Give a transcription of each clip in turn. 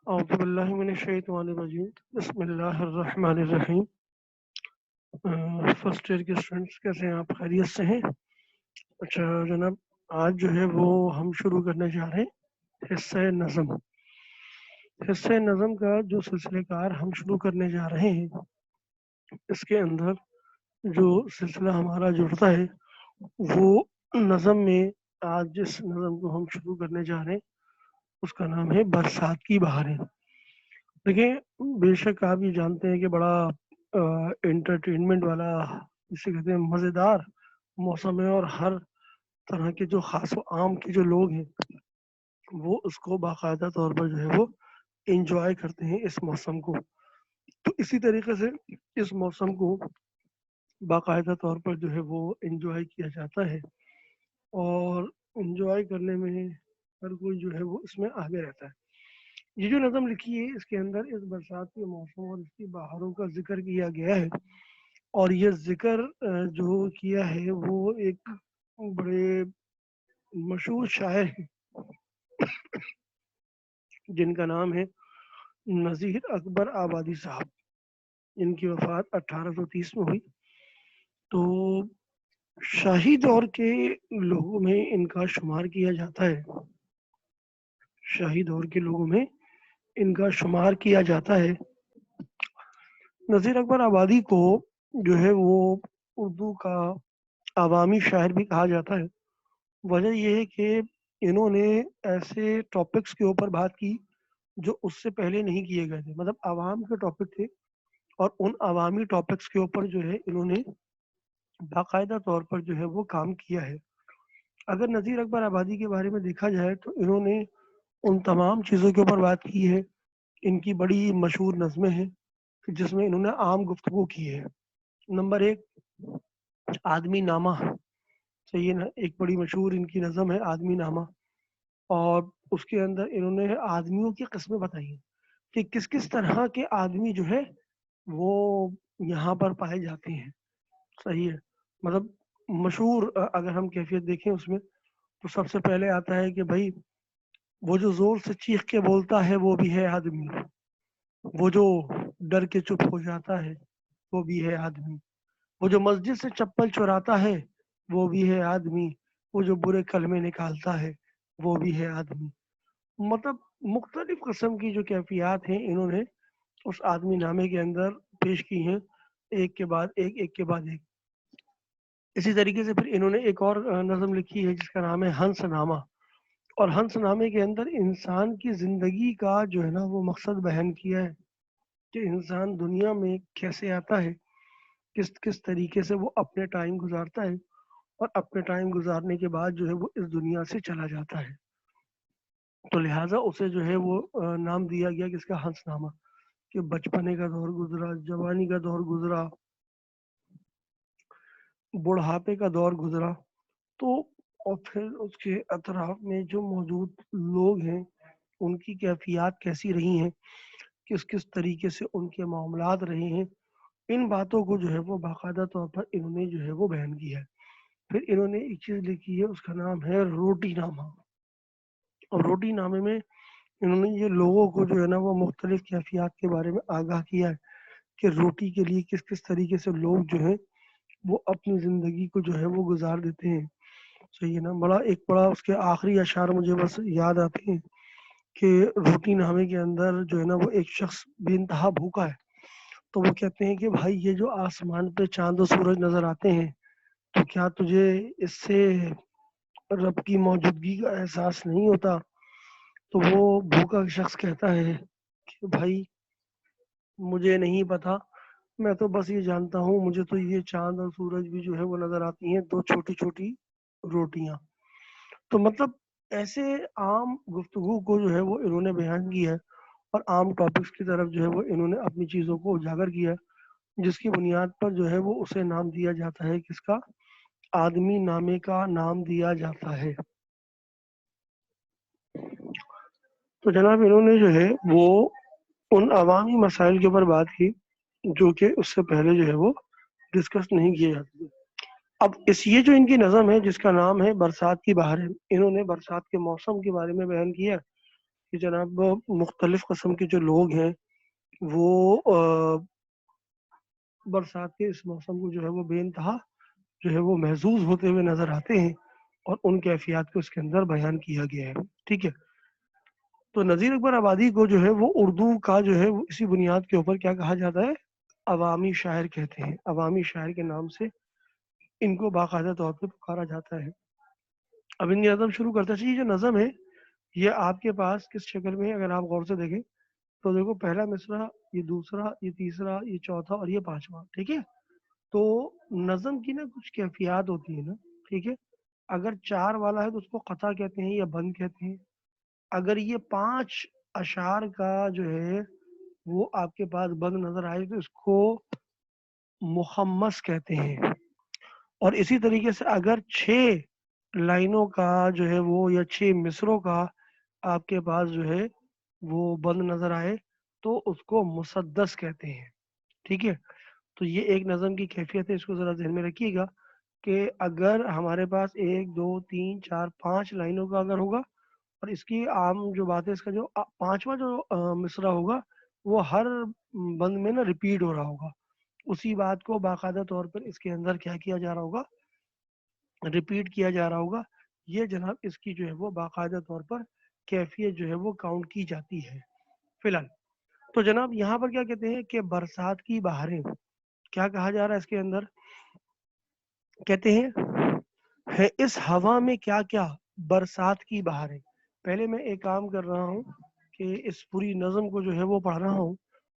اعوذ باللہ من الشیطان الرجیم بسم اللہ الرحمن الرحیم۔ فرسٹ ایئر کے اسٹوڈنٹس کیسے ہیں آپ؟ خیریت سے ہیں؟ اچھا جناب، آج جو ہے وہ ہم شروع کرنے جا رہے ہیں حصہ نظم۔ حصہ نظم کا جو سلسلہ کار ہم شروع کرنے جا رہے ہیں، اس کے اندر جو سلسلہ ہمارا جڑتا ہے وہ نظم میں آج جس نظم کو ہم شروع کرنے جا رہے ہیں اس کا نام ہے برسات کی بہاریں۔ دیکھیں، بے شک آپ یہ جانتے ہیں کہ بڑا انٹرٹینمنٹ والا، جسے کہتے ہیں مزیدار موسم ہے، اور ہر طرح کے جو خاص و عام کے جو لوگ ہیں وہ اس کو باقاعدہ طور پر جو ہے وہ انجوائے کرتے ہیں اس موسم کو۔ تو اسی طریقے سے اس موسم کو باقاعدہ طور پر جو ہے وہ انجوائے کیا جاتا ہے، اور انجوائے کرنے میں ہر کوئی جو ہے وہ اس میں آگے رہتا ہے۔ یہ جو نظم لکھی ہے اس کے اندر اس برسات کے موسم اور اس کی بہاروں کا ذکر کیا گیا ہے، اور یہ ذکر جو کیا ہے وہ ایک بڑے مشہور شاعر ہیں جن کا نام ہے نذیر اکبر آبادی صاحب۔ ان کی وفات 1830 میں ہوئی۔ تو شاہی دور کے لوگوں میں ان کا شمار کیا جاتا ہے، شاہی دور کے لوگوں میں ان کا شمار کیا جاتا ہے۔ نذیر اکبر آبادی کو جو ہے وہ اردو کا عوامی شاعر بھی کہا جاتا ہے۔ وجہ یہ ہے کہ انہوں نے ایسے ٹاپکس کے اوپر بات کی جو اس سے پہلے نہیں کیے گئے تھے، مطلب عوام کے ٹاپک تھے، اور ان عوامی ٹاپکس کے اوپر جو ہے انہوں نے باقاعدہ طور پر جو ہے وہ کام کیا ہے۔ اگر نذیر اکبر آبادی کے بارے میں دیکھا جائے تو انہوں نے ان تمام چیزوں کے اوپر بات کی ہے۔ ان کی بڑی مشہور نظمیں ہیں جس میں انہوں نے عام گفتگو کی ہے۔ نمبر ایک، آدمی نامہ، صحیح ہے نا، ایک بڑی مشہور ان کی نظم ہے آدمی نامہ، اور اس کے اندر انہوں نے آدمیوں کی قسمیں بتائی ہیں کہ کس کس طرح کے آدمی جو ہے وہ یہاں پر پائے جاتے ہیں۔ صحیح ہے، مطلب مشہور اگر ہم کیفیت دیکھیں اس میں تو سب سے پہلے آتا ہے کہ بھائی وہ جو زور سے چیخ کے بولتا ہے وہ بھی ہے آدمی، وہ جو ڈر کے چپ ہو جاتا ہے وہ بھی ہے آدمی، وہ جو مسجد سے چپل چراتا ہے وہ بھی ہے آدمی، وہ جو برے کلمے نکالتا ہے وہ بھی ہے آدمی۔ مطلب مختلف قسم کی جو کیفیات ہیں انہوں نے اس آدمی نامے کے اندر پیش کی ہیں، ایک کے بعد ایک، ایک کے بعد ایک۔ اسی طریقے سے پھر انہوں نے ایک اور نظم لکھی ہے جس کا نام ہے ہنس نامہ، اور ہنس نامے کے اندر انسان کی زندگی کا جو ہے نا وہ مقصد بیان کیا ہے کہ انسان دنیا میں کیسے آتا ہے، کس کس طریقے سے وہ اپنے ٹائم گزارتا ہے، اور اپنے ٹائم گزارنے کے بعد جو ہے وہ اس دنیا سے چلا جاتا ہے۔ تو لہٰذا اسے جو ہے وہ نام دیا گیا کس کا؟ ہنس نامہ، کہ بچپنے کا دور گزرا، جوانی کا دور گزرا، بڑھاپے کا دور گزرا، تو اور پھر اس کے اطراف میں جو موجود لوگ ہیں ان کی کیفیات کیسی رہی ہیں، کس کس طریقے سے ان کے معاملات رہے ہیں، ان باتوں کو جو ہے وہ باقاعدہ طور پر انہوں نے جو ہے وہ بیان کیا ہے۔ پھر انہوں نے ایک چیز لکھی ہے اس کا نام ہے روٹی نامہ، اور روٹی نامے میں انہوں نے یہ لوگوں کو جو ہے نا وہ مختلف کیفیات کے بارے میں آگاہ کیا ہے کہ روٹی کے لیے کس کس طریقے سے لوگ جو ہیں وہ اپنی زندگی کو جو ہے وہ گزار دیتے ہیں۔ صحیح ہے نا، بڑا اس کے آخری اشعار مجھے بس یاد آتے ہیں کہ روٹی نامے کے اندر جو ہے نا وہ ایک شخص بے انتہا بھوکا ہے، تو وہ کہتے ہیں کہ بھائی یہ جو آسمان پہ چاند و سورج نظر آتے ہیں تو کیا تجھے اس سے رب کی موجودگی کا احساس نہیں ہوتا؟ تو وہ بھوکا شخص کہتا ہے کہ بھائی مجھے نہیں پتا، میں تو بس یہ جانتا ہوں مجھے تو یہ چاند اور سورج بھی جو ہے وہ نظر آتی ہیں دو چھوٹی چھوٹی روٹیاں۔ تو مطلب ایسے عام گفتگو کو جو ہے وہ انہوں نے بیان کیا ہے، اور عام ٹاپکس کی طرف جو ہے وہ انہوں نے اپنی چیزوں کو اجاگر کیا ہے، جس کی بنیاد پر جو ہے وہ اسے نام دیا جاتا ہے کس کا؟ آدمی نامے کا نام دیا جاتا ہے۔ تو جناب انہوں نے جو ہے وہ ان عوامی مسائل کے اوپر بات کی جو کہ اس سے پہلے جو ہے وہ ڈسکس نہیں کیے جاتے تھے۔ اب یہ جو ان کی نظم ہے جس کا نام ہے برسات کی بہاریں، انہوں نے برسات کے موسم کے بارے میں بیان کیا کہ جناب مختلف قسم کے جو لوگ ہیں وہ برسات کے اس موسم کو جو ہے وہ بے انتہا جو ہے وہ محظوظ ہوتے ہوئے نظر آتے ہیں، اور ان کیفیات کو اس کے اندر بیان کیا گیا ہے. ٹھیک ہے، تو نذیر اکبر آبادی کو جو ہے وہ اردو کا جو ہے وہ اسی بنیاد کے اوپر کیا کہا جاتا ہے، عوامی شاعر کہتے ہیں. عوامی شاعر کے نام سے ان کو باقاعدہ طور پہ پکارا جاتا ہے. اب ان کی نظم شروع کرتا چاہیے. جو نظم ہے یہ آپ کے پاس کس شکل میں ہے، اگر آپ غور سے دیکھیں تو دیکھو پہلا مصرع، یہ دوسرا، یہ تیسرا، یہ چوتھا اور یہ پانچواں. ٹھیک ہے، تو نظم کی نا کچھ کیفیات ہوتی ہیں نا. ٹھیک ہے، اگر 4 والا ہے تو اس کو قطع کہتے ہیں یا بند کہتے ہیں. اگر یہ 5 اشعار کا جو ہے وہ آپ کے پاس بند نظر آئے تو اس کو مخمس کہتے ہیں. اور اسی طریقے سے اگر 6 لائنوں کا جو ہے وہ یا 6 مصروں کا آپ کے پاس جو ہے وہ بند نظر آئے تو اس کو مسدس کہتے ہیں. ٹھیک ہے، تو یہ ایک نظم کی کیفیت ہے، اس کو ذرا ذہن میں رکھیے گا کہ اگر ہمارے پاس 1 2 3 4 5 لائنوں کا اگر ہوگا، اور اس کی عام جو بات ہے اس کا جو پانچواں جو مصرع ہوگا وہ ہر بند میں نا ریپیٹ ہو رہا ہوگا، اسی بات کو باقاعدہ طور پر اس کے اندر کیا کیا جا رہا ہوگا، ریپیٹ کیا جا رہا ہوگا. یہ جناب اس کی جو ہے وہ باقاعدہ طور پر کیفیت جو ہے وہ کاؤنٹ کی جاتی ہے. فی الحال تو جناب یہاں پر کیا کہتے ہیں کہ برسات کی بہاریں، کیا کہا جا رہا ہے اس کے اندر، کہتے ہیں ہے اس ہوا میں کیا کیا برسات کی بہاریں. پہلے میں ایک کام کر رہا ہوں کہ اس پوری نظم کو جو ہے وہ پڑھ رہا ہوں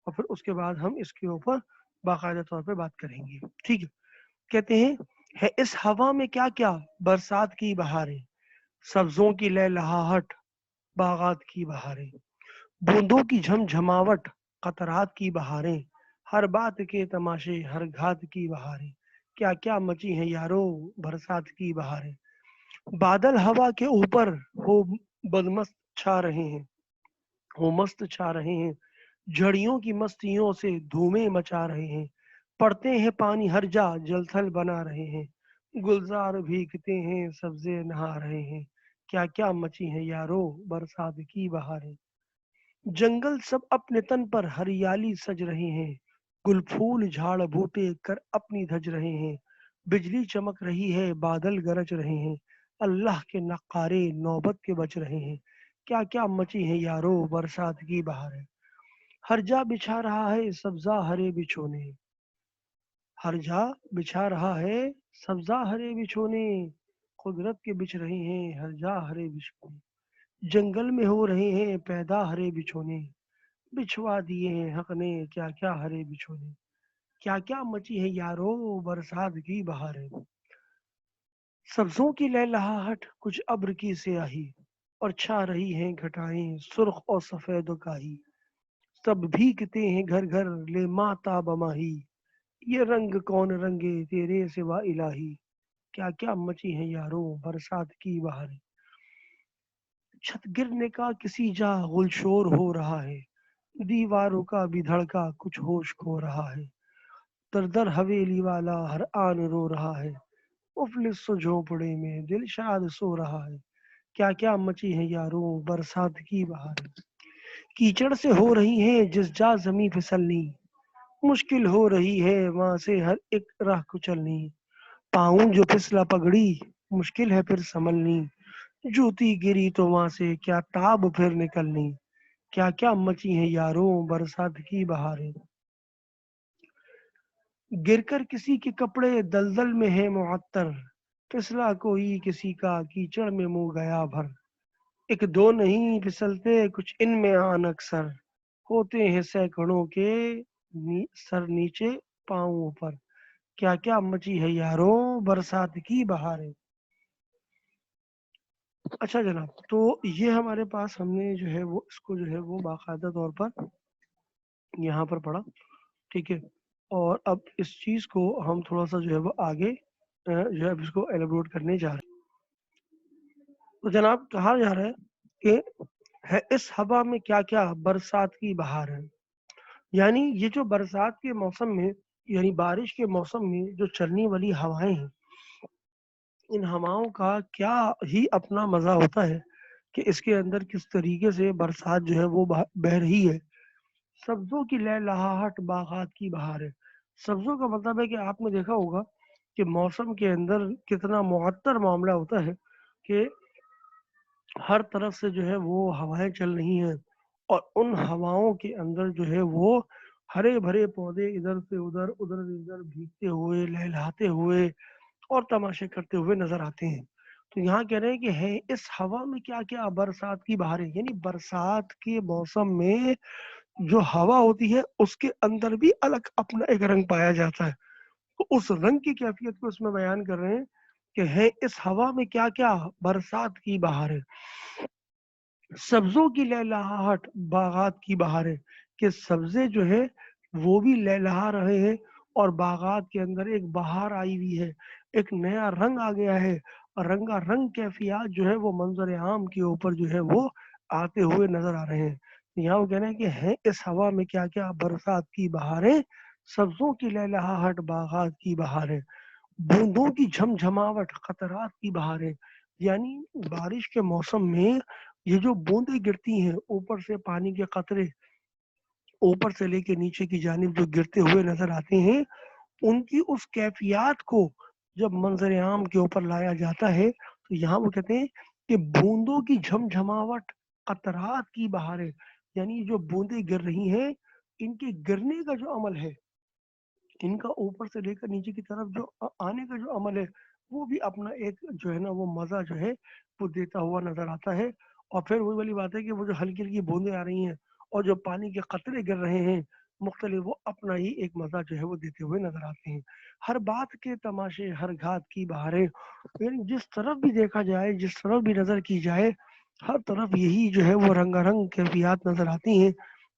اور پھر اس کے بعد ہم اس کے اوپر باقاعدہ طور پہ بات کریں گے. ٹھیک ہے، کہتے ہیں ہے اس ہوا میں کیا کیا برسات کی بہاریں، سبزوں کی لہلہاہٹ باغات کی بہاریں، بوندوں کی جھم جھماوٹ قطرات کی بہاریں، ہر بات کے تماشے ہر گھات کی بہاریں، کیا کیا مچی ہیں یارو برسات کی بہاریں. بادل ہوا کے اوپر ہو بدمست چھا رہے ہیں، وہ مست چھا رہے ہیں، جھڑیوں کی مستیوں سے دھومیں مچا رہے ہیں، پڑتے ہیں پانی ہر جا جل تھل بنا رہے ہیں، گلزار بھیگتے ہیں سبزے نہا رہے ہیں، کیا کیا مچی ہیں یارو برسات کی بہاریں. جنگل سب اپنے تن پر ہریالی سج رہے ہیں، گل پھول جھاڑ بوٹے کر اپنی دھج رہے ہیں، بجلی چمک رہی ہے بادل گرج رہے ہیں، اللہ کے نقارے نوبت کے بچ رہے ہیں، کیا کیا مچی ہیں یارو برسات کی بہاریں. ہر جا بچھا رہا ہے سبزہ ہرے بچھونے، ہر جا بچھا رہا ہے سبزہ ہرے بچھونے، قدرت کے بچھ رہے ہیں ہر جا ہرے بچھونے، جنگل میں ہو رہے ہیں پیدا ہرے بچھونے، بچھوا دیے ہیں حق نے کیا کیا ہرے بچھونے، کیا کیا مچی ہے یارو برسات کی بہاریں. سبزوں کی لہلہاہٹ کچھ ابر کی سیاہی، اور چھا رہی ہیں گھٹائیں سرخ اور سفید و کاہی، سب بھیگتے ہیں گھر گھر لے ماتا بماہی، یہ رنگ کون رنگے تیرے سوا الہی، کیا کیا مچی ہیں یارو برسات کی بہاریں. چھت گرنے کا کسی جا غل شور ہو رہا ہے، دیواروں کا بھی دھڑکا کچھ ہوش کھو رہا ہے، در در حویلی والا ہر آن رو رہا ہے، مفلس سو جھونپڑے میں دل شاد سو رہا ہے، کیا کیا مچی ہے یارو برسات کی بہاریں. کیچڑ سے ہو رہی ہیں جس جا زمیں پھسلنی، مشکل ہو رہی ہے وہاں سے ہر ایک راہ کو چلنی، پاؤں جو پھسلا پگڑی مشکل ہے پھر سنبھلنی، جوتی گری تو وہاں سے کیا تاب پھر نکلنی، کیا کیا مچی ہیں یارو برسات کی بہاریں. گر کر کسی کے کپڑے دلدل میں ہے معطر، پھسلا کوئی کسی کا کیچڑ میں منہ گیا بھر، ایک دو نہیں پھسلتے کچھ ان میں آن اکثر، ہوتے ہیں سینکڑوں کے سر نیچے پاؤں اوپر، کیا کیا مچی ہے یارو برسات کی بہاریں. اچھا جناب، تو یہ ہمارے پاس ہم نے جو ہے وہ اس کو جو ہے وہ باقاعدہ طور پر یہاں پر پڑھا. ٹھیک ہے، اور اب اس چیز کو ہم تھوڑا سا جو ہے وہ آگے جو ہے اس کو ایلیبریٹ کرنے جا رہے ہیں. تو جناب کہا جا رہا ہے کہ ہے اس ہوا میں کیا کیا برسات کی بہار ہے. یعنی یہ جو برسات کے موسم میں یعنی بارش کے موسم میں جو چلنے والی ہوائیں ہیں، ان ہواؤں کا کیا ہی اپنا مزہ ہوتا ہے کہ اس کے اندر کس طریقے سے برسات جو ہے وہ بہ رہی ہے. سبزوں کی لہلہاہٹ باغات کی بہار ہے. سبزوں کا مطلب ہے کہ آپ نے دیکھا ہوگا کہ موسم کے اندر کتنا معطر معاملہ ہوتا ہے کہ ہر طرف سے جو ہے وہ ہوائیں چل رہی ہیں اور ان ہواؤں کے اندر جو ہے وہ ہرے بھرے پودے ادھر سے ادھر ادھر سے ادھر بھیگتے ہوئے لہلہاتے ہوئے اور تماشے کرتے ہوئے نظر آتے ہیں. تو یہاں کہہ رہے ہیں کہ ہے اس ہوا میں کیا کیا برسات کی بہاریں، یعنی برسات کے موسم میں جو ہوا ہوتی ہے اس کے اندر بھی الگ اپنا ایک رنگ پایا جاتا ہے. تو اس رنگ کی کیفیت کو اس میں بیان کر رہے ہیں کہ ہے اس ہوا میں کیا کیا برسات کی بہاریں. سبزوں کی لہلہاہٹ باغات کی بہاریں، کہ سبزے جو ہے وہ بھی لہلہا رہے ہیں اور باغات کے اندر ایک بہار آئی ہوئی ہے، ایک نیا رنگ آ گیا ہے اور رنگا رنگ کیفیات جو ہے وہ منظر عام کے اوپر جو ہے وہ آتے ہوئے نظر آ رہے ہیں. یہاں وہ کہہ رہے ہیں کہ ہے اس ہوا میں کیا کیا برسات کی بہاریں، سبزوں کی لہلہاہٹ باغات کی بہاریں، بوندوں کی جھمجھماوٹ قطرات کی بہاریں. یعنی بارش کے موسم میں یہ جو بوندیں گرتی ہیں اوپر سے پانی کے قطرے اوپر سے لے کے نیچے کی جانب جو گرتے ہوئے نظر آتے ہیں، ان کی اس کیفیات کو جب منظر عام کے اوپر لایا جاتا ہے تو یہاں وہ کہتے ہیں کہ بوندوں کی جھمجھماوٹ قطرات کی بہاریں. یعنی جو بوندیں گر رہی ہیں ان کے گرنے کا جو عمل ہے، ان کا اوپر سے لے کر نیچے کی طرف جو آنے کا جو عمل ہے، وہ بھی اپنا ایک جو ہے نا وہ مزہ جو ہے وہ دیتا ہوا نظر آتا ہے. اور پھر وہی والی بات ہے کہ وہ جو ہلکی ہلکی بوندیں آ رہی ہیں اور جو پانی کے قطرے گر رہے ہیں مختلف، وہ اپنا ہی ایک مزہ جو ہے وہ دیتے ہوئے نظر آتے ہیں. ہر بات کے تماشے ہر گھات کی بہاریں، یعنی جس طرف بھی دیکھا جائے جس طرف بھی نظر کی جائے ہر طرف یہی جو ہے وہ رنگا رنگ کیفیات نظر آتی ہیں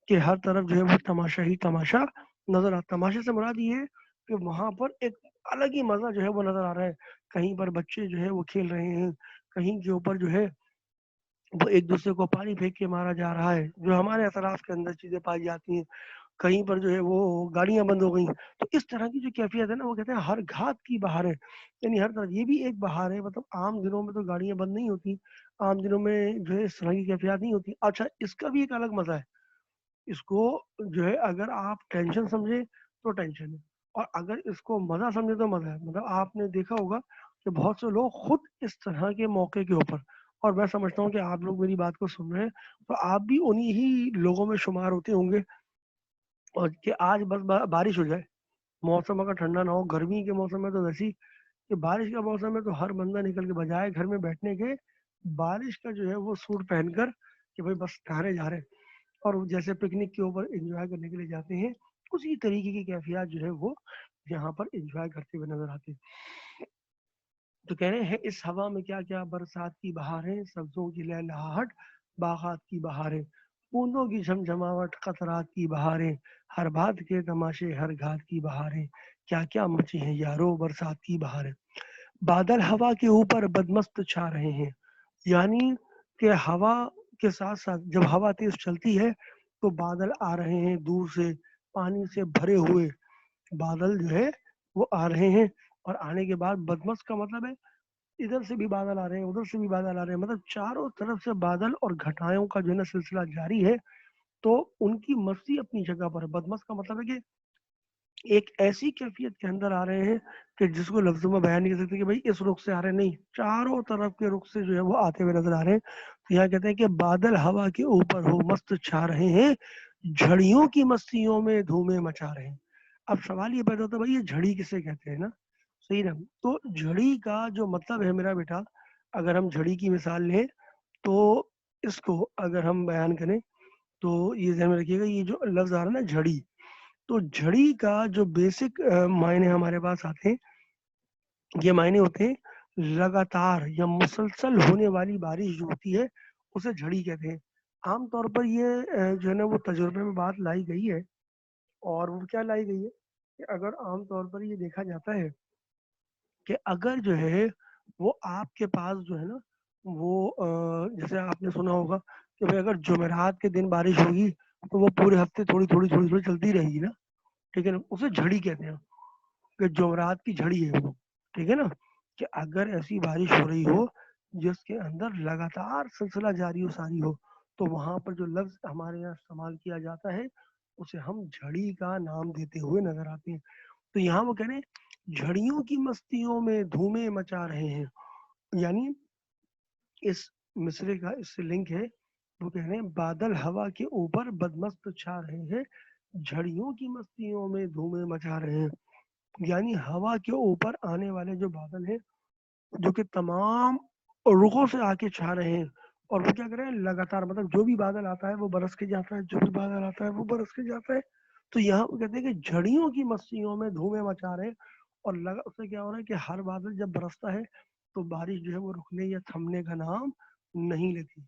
کہ ہر طرف جو ہے وہ تماشا ہی تماشا نظر آتا. تماشے سے مراد یہ ہے کہ وہاں پر ایک الگ ہی مزہ جو ہے وہ نظر آ رہا ہے. کہیں پر بچے جو ہے وہ کھیل رہے ہیں، کہیں کے اوپر جو ہے وہ ایک دوسرے کو پانی پھینک کے مارا جا رہا ہے، جو ہمارے اطراف کے اندر چیزیں پائی جاتی ہیں. کہیں پر جو ہے وہ گاڑیاں بند ہو گئی. تو اس طرح کی جو کیفیت ہے نا وہ کہتے ہیں ہر گھات کی بہار ہے. یعنی ہر طرح یہ بھی ایک بہار ہے. مطلب عام دنوں میں تو گاڑیاں بند نہیں ہوتی، عام دنوں میں جو ہے اس طرح کی کیفیات نہیں ہوتی. اچھا اس کا بھی ایک الگ مزہ ہے. اس کو جو ہے اگر آپ ٹینشن سمجھے تو ٹینشن ہے، اور اگر اس کو مزہ سمجھے تو مزہ ہے. مطلب آپ نے دیکھا ہوگا کہ بہت سے لوگ خود اس طرح کے موقع کے اوپر، اور میں سمجھتا ہوں کہ آپ لوگ میری بات کو سن رہے ہیں تو آپ بھی انہی ہی لوگوں میں شمار ہوتے ہوں گے، اور کہ آج بس بارش ہو جائے. موسم اگر ٹھنڈا نہ ہو، گرمی کے موسم میں تو ویسی کہ بارش کا موسم ہے تو ہر بندہ نکل کے بجائے گھر میں بیٹھنے کے بارش کا جو ہے وہ سوٹ پہن کر کہ بھائی بس نہانے جا رہے ہیں، اور جیسے پکنک کے اوپر انجوائے کرنے کے لیے جاتے ہیں اسی طریقے کی کیفیات جو ہے وہ یہاں پر انجوائے کرتے ہوئے نظر آتے ہیں. تو کہہ رہے ہیں اس ہوا میں کیا کیا برسات کی بہاریں، سبزوں کی لہلہاہٹ باغات کی بہاریں، بوندوں کی جھمجھماہٹ قطرات کی بہاریں، ہر بات کے تماشے ہر گھات کی بہاریں، کیا کیا مچی ہیں یارو برسات کی بہاریں. بادل ہوا کے اوپر بدمست چھا رہے ہیں. یعنی کہ ہوا کے ساتھ ساتھ جب ہوا تیز چلتی ہے تو بادل آ رہے ہیں دور سے، پانی سے بھرے ہوئے بادل جو ہے وہ آ رہے ہیں. اور آنے کے بعد بدمست کا مطلب ہے ادھر سے بھی بادل آ رہے ہیں ادھر سے بھی بادل آ رہے ہیں، مطلب چاروں طرف سے بادل اور گھٹاؤں کا جو ہے نا سلسلہ جاری ہے. تو ان کی مستی اپنی جگہ پر ہے. بدمست کا مطلب ہے کہ ایک ایسی کیفیت کے اندر آ رہے ہیں کہ جس کو لفظوں میں بیان نہیں کر سکتے کہ بھائی اس رخ سے آ رہے ہیں، نہیں، چاروں طرف کے رخ سے جو ہے وہ آتے ہوئے نظر آ رہے ہیں. تو یہاں کہتے ہیں کہ بادل ہوا کے اوپر ہو مست چھا رہے ہیں، جھڑیوں کی مستیوں میں دھومیں مچا رہے ہیں. اب سوال یہ پیدا ہوتا ہے بھائی یہ جھڑی کسے کہتے ہیں نا، صحیح نا. تو جھڑی کا جو مطلب ہے میرا بیٹا، اگر ہم جھڑی کی مثال لیں تو اس کو اگر ہم بیان کریں تو یہ ذہن میں رکھیے گا، یہ جو لفظ آ رہا ہے نا جھڑی، تو جھڑی کا جو بیسک معنی ہمارے پاس آتے ہیں یہ معنی ہوتے ہیں لگاتار یا مسلسل ہونے والی بارش جو ہوتی ہے اسے جھڑی کہتے ہیں. عام طور پر یہ جو ہے نا وہ تجربے میں بات لائی گئی ہے، اور وہ کیا لائی گئی ہے کہ اگر عام طور پر یہ دیکھا جاتا ہے کہ اگر جو ہے وہ آپ کے پاس جو ہے نا وہ جیسے آپ نے سنا ہوگا کہ بھائی اگر جمعرات کے دن بارش ہوگی تو وہ پورے ہفتے تھوڑی تھوڑی تھوڑی تھوڑی چلتی رہے گی نا، ٹھیک ہے نا، اسے جھڑی کہتے ہیں کہ جمعرات کی جھڑی ہے وہ، ٹھیک ہے نا. کہ اگر ایسی بارش ہو رہی ہو جس کے اندر لگاتار سلسلہ جاری و ساری ہو، تو وہاں پر جو لفظ ہمارے یہاں استعمال کیا جاتا ہے اسے ہم جھڑی کا نام دیتے ہوئے نظر آتے ہیں۔ تو یہاں وہ کہہ رہے ہیں جھڑیوں کی مستیوں میں دھومے مچا رہے ہیں، یعنی اس مصرے کا اس سے لنک ہے، وہ کہہ رہے ہیں بادل ہوا کے اوپر بدمست چھا رہے ہیں، جھڑیوں کی مستیوں میں دھومے مچا رہے ہیں، یعنی ہوا کے اوپر آنے والے جو بادل ہیں جو کہ تمام رخوں سے آ کے چھا رہے ہیں، اور وہ کیا کر رہے ہیں لگاتار، مطلب جو بھی بادل آتا ہے وہ برس کے جاتا ہے، جو بھی بادل آتا ہے وہ برس کے جاتا ہے۔ تو یہاں وہ کہتے ہیں کہ جھڑیوں کی مستیوں میں دھومے مچا رہے ہیں، اور اس سے کیا ہو رہا ہے کہ ہر بادل جب برستا ہے تو بارش جو ہے وہ رکنے یا تھمنے کا نام نہیں لیتی،